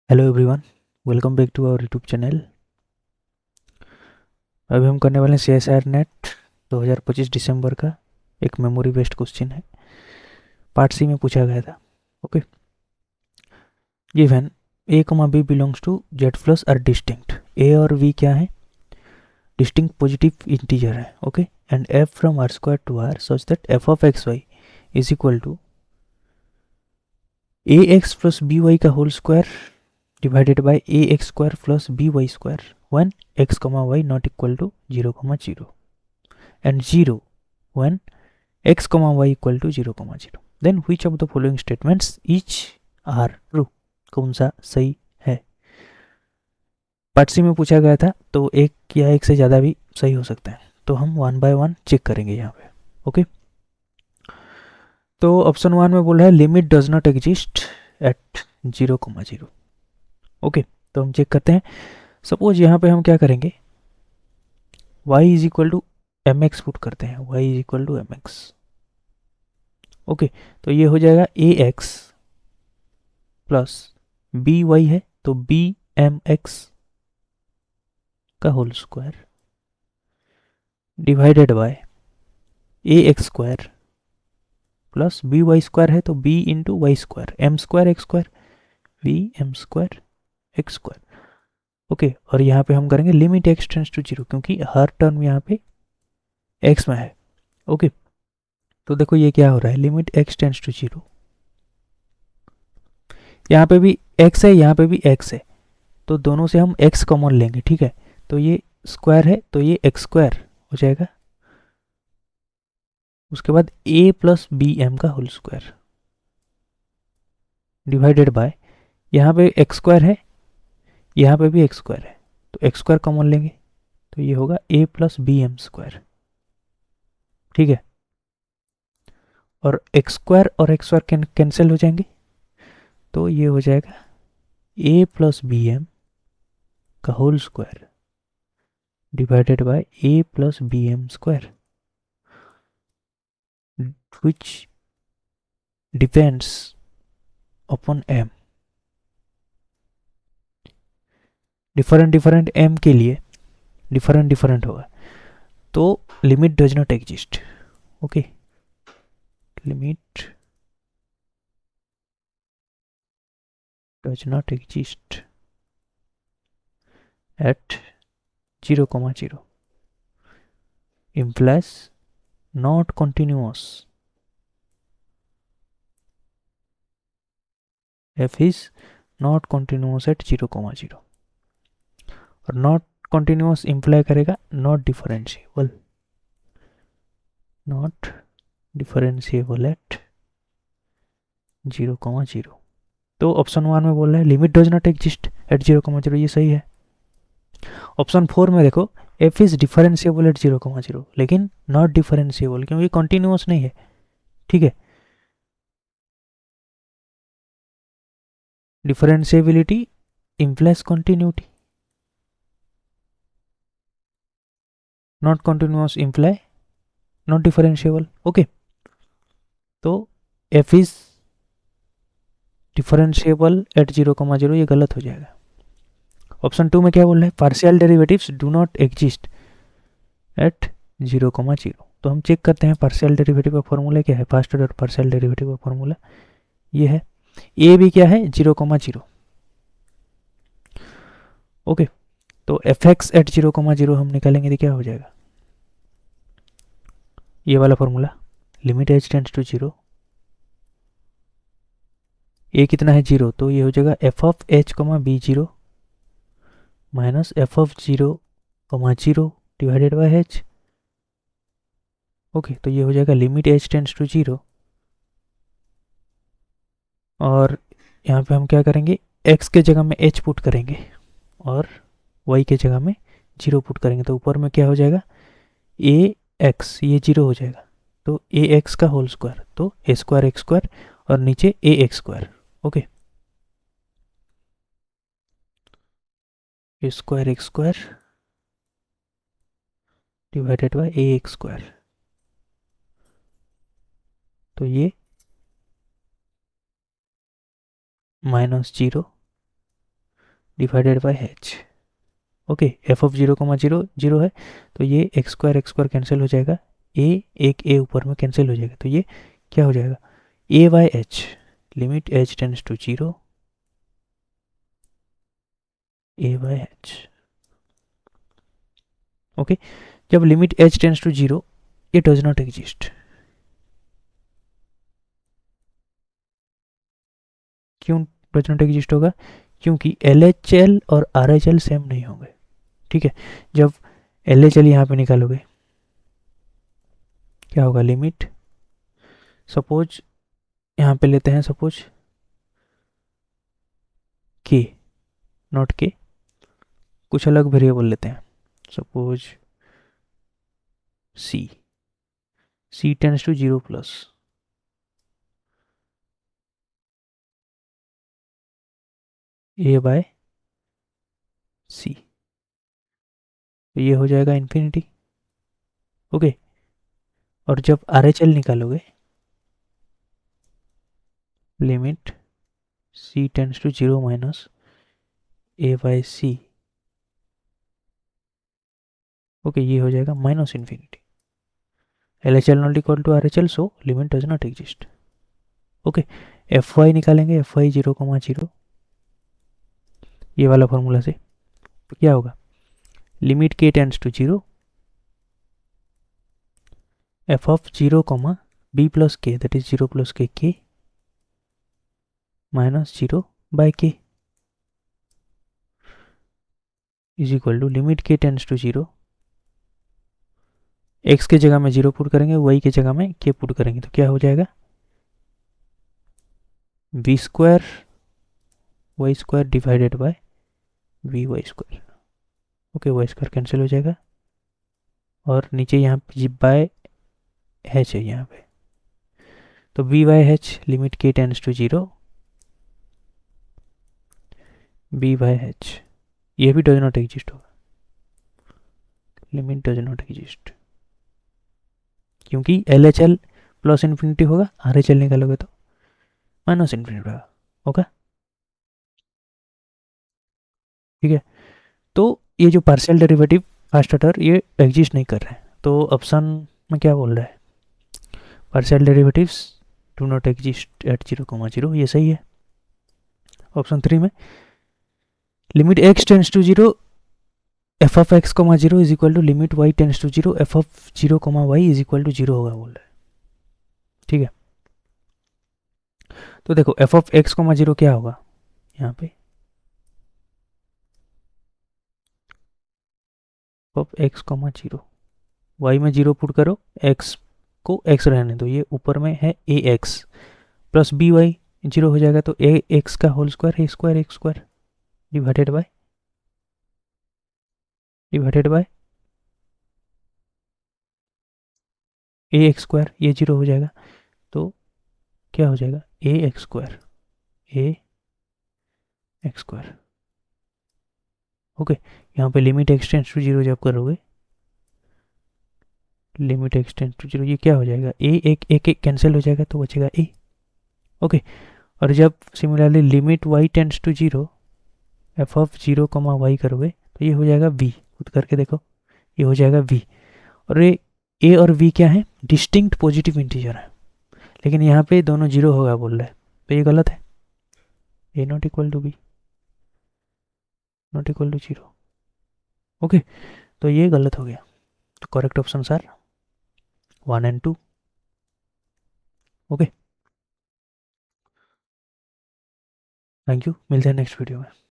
Hello everyone, welcome back to our YouTube channel. अभी हम करने वाले हैं सी एस आर नेट 2025 दिसंबर का एक मेमोरी बेस्ड क्वेश्चन है। पार्ट सी में पूछा गया था। Okay, given A comma B belongs to Z plus R distinct. A और बी क्या है? डिस्टिंक्ट पॉजिटिव इंटीजर है। Okay, and F from R square to R such that F of X Y is equal to A x plus b y का whole square divided by a x square plus b y square when x comma y not equal to 0 comma 0 and 0 when x comma y equal to 0 comma 0, then which of the following statements each are true? कौन सा सही है? Part C में पूछा गया था, तो एक या एक से ज़्यादा भी सही हो सकता है, तो हम वन बाय वन चेक करेंगे यहाँ पे। ओके, तो ऑप्शन वन में बोल रहा है limit does not exist at 0 comma 0। Okay, तो हम चेक करते हैं। सपोज यहाँ पे हम क्या करेंगे, y is equal to m x put करते हैं, y is equal to m x. Okay, तो ये हो जाएगा a x plus b y है तो बी एम एक्स का whole square divided by A x square plus b y square है तो b into y square m square x square b m square x square. Okay, और यहाँ पे हम करेंगे limit x tends to zero, क्योंकि हर term यहाँ पे एक्स में है। ओके, तो देखो ये क्या हो रहा है, limit x tends to zero, यहाँ पे भी एक्स है यहाँ पे भी एक्स है, तो दोनों से हम एक्स कॉमन लेंगे। ठीक है, तो ये स्क्वायर है तो ये एक्स स्क्वायर हो जाएगा, उसके बाद ए प्लस बी एम का होल स्क्वायर डिवाइडेड बाय, यहाँ पे एक्स स्क्वायर है यहाँ पे भी एक्स स्क्वायर है, तो एक्स स्क्वायर कॉमन लेंगे तो ये होगा a plus b m square. ठीक है, और एक्स स्क्वायर और एक्स स्क्वायर कैंसिल हो जाएंगे, तो ये हो जाएगा ए प्लस बी एम का whole square divided by a plus b m square which depends upon m। Different different m के लिए डिफरेंट डिफरेंट होगा, तो limit does not exist. Okay, limit does not exist at 0 comma 0 implies not continuous, f is not continuous at 0 comma 0, और not continuous imply करेगा not differentiable, not differentiable at 0 comma 0। तो option one में बोल रहा है limit does not exist at 0 comma 0, ये सही है। ऑप्शन फोर में देखो F is differentiable at 0 comma 0, लेकिन नॉट डिफरेंशिएबल क्योंकि कॉन्टिन्यूस नहीं है। ठीक है, differentiability implies continuity, not continuous imply not differentiable. Okay, तो F is differentiable at 0 comma 0, ये गलत हो जाएगा। ऑप्शन टू में क्या बोल रहा है, partial derivatives do not exist at 0 comma 0। तो हम चेक करते हैं पार्शियल डेरिवेटिव का फॉर्मूला क्या है, फर्स्ट ऑर्डर पार्शियल डेरिवेटिव का फॉर्मूला ये है, ए भी क्या है 0 comma 0। ओके, तो एफ एक्स एट 0 comma 0 हम निकालेंगे तो क्या हो जाएगा, ये वाला formula, limit h tends to 0, a कितना है 0, तो ये हो जाएगा f of h comma b 0 minus f of 0 comma 0 divided by H. Okay, तो ये हो जाएगा लिमिट एच टेंड्स टू 0, और यहाँ पे हम क्या करेंगे, एक्स के जगह में एच पुट करेंगे और वाई के जगह में 0 पुट करेंगे, तो ऊपर में क्या हो जाएगा ए एक्स, ये 0 हो जाएगा, तो ए एक्स का होल स्क्वायर, तो ए स्क्वायर एक्स स्क्वायर और नीचे A x square. Okay, A square x square divided by A x square, तो ये -0 divided by H. Okay, F of 0,0 zero है, तो ये एक्स स्क्वायर कैंसिल हो जाएगा, एक ए ऊपर में कैंसिल हो जाएगा, तो ये क्या हो जाएगा, A by H, limit H tends to 0, A by H. Okay, जब लिमिट एच टेंस टू 0, ये डज नॉट एग्जिस्ट। क्यों डज नॉट एग्जिस्ट होगा, क्योंकि एल एच एल और आर एच एल सेम नहीं होंगे। ठीक है, जब एल एच एल यहाँ पे निकालोगे क्या होगा, लिमिट, सपोज यहाँ पे लेते हैं, सपोज के, नॉट के, कुछ अलग वेरिएबल लेते हैं, suppose C, C tends to 0 plus, A by C, तो ये हो जाएगा इन्फिनिटी। ओके, और जब आर एच एल निकालोगे, limit C tends to 0 minus A by C, okay, ये हो जाएगा minus infinity. L H L not equal to R H L, so limit does not exist. Okay, F Y निकालेंगे, F Y 0,0, ये वाला formula से, तो क्या होगा, limit k tends to 0, f of 0, b plus k, that is 0 plus k minus 0 by k is equal to limit k tends to 0, x के जगह में 0 पुट करेंगे, वाई के जगह में के पुट करेंगे, तो क्या हो जाएगा, v square y square divided by v y square. Okay, y square cancel हो जाएगा, और नीचे यहाँ पे बाय एच है यहाँ पे, तो v by H, limit k tends to 0, b by h, ये भी डज नॉट एग्जिस्ट होगा, लिमिट डज नॉट एग्जिस्ट, क्योंकि L H L plus infinity होगा, आर एच एल निकालोगे तो माइनस इन्फिनिटी होगा। ओके, ठीक है, तो ये जो पार्शियल डेरिवेटिव फर्स्ट ऑर्डर ये एग्जिस्ट नहीं कर रहे हैं, तो ऑप्शन में क्या बोल रहा है, partial derivatives do not exist at 0,0, ये सही है। ऑप्शन 3 में limit x tends to 0, f of x comma 0 is equal to limit y tends to 0, f of 0,y is equal to 0 होगा बोल रहा है। ठीक है, तो देखो एफ ऑफ एक्स कोमा 0 क्या होगा, यहाँ पे ऑफ एक्स कोमा 0, वाई में 0 पुट करो, एक्स को एक्स रहने दो, ये ऊपर में है ए एक्स प्लस बी वाई, 0 हो जाएगा, तो ए एक्स का होल स्क्वायर है square x square divided by A x square, ये 0 हो जाएगा, तो क्या हो जाएगा, a x square, A x square. Okay, यहाँ पे लिमिट एक्सटेंस टू 0 जब करोगे, लिमिट एक्सटेंस टू 0, ये क्या हो जाएगा, ए एक कैंसिल हो जाएगा, तो बचेगा ए। ओके, और जब similarly limit y tends to 0, f of 0,y करोगे, तो ये हो जाएगा वी, खुद करके देखो, ये हो जाएगा वी, और ये ए और वी क्या है, डिस्टिंक्ट पॉजिटिव इंटीजर है, लेकिन यहाँ पे दोनों 0 होगा बोल रहा है, तो ये गलत है, A not equal to B not equal to 0। Okay, तो ये गलत हो गया, तो correct option are 1 and 2। Okay, thank you, मिलते हैं नेक्स्ट वीडियो में।